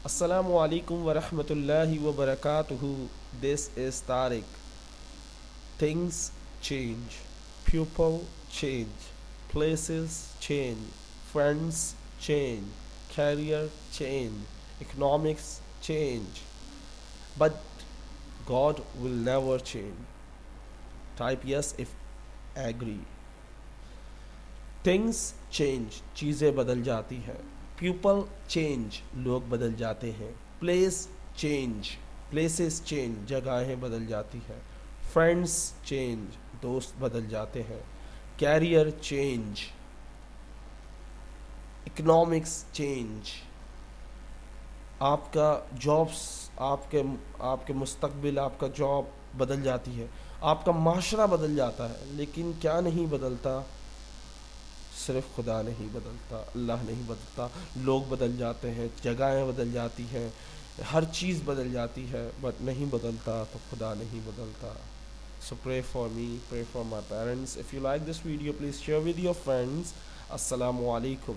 Assalamu alaikum wa rahmatullahi wa barakatuhu. This is Tariq. Things change, people change, places change, friends change, career change, economics change. But God will never change. Type yes if agree. Things change, चीज़ें बदल जाती हैं. People change, लोग बदल जाते हैं. Place change, places change, जगहें बदल जाती हैं. फ्रेंड्स चेंज, दोस्त बदल जाते हैं. कैरियर चेंज, इकोनॉमिक्स चेंज, आपका जॉब्स, आपके आपके मुस्तकबिल, आपका जॉब बदल जाती है. आपका माशरा बदल जाता है. लेकिन क्या नहीं बदलता? सिर्फ खुदा नहीं बदलता, अल्लाह नहीं बदलता. लोग बदल जाते हैं, जगहें बदल जाती हैं, हर चीज़ बदल जाती है, बट नहीं बदलता तो खुदा नहीं बदलता. So pray for me, pray for my parents. If you like this video, please share with your friends. Assalamu alaikum.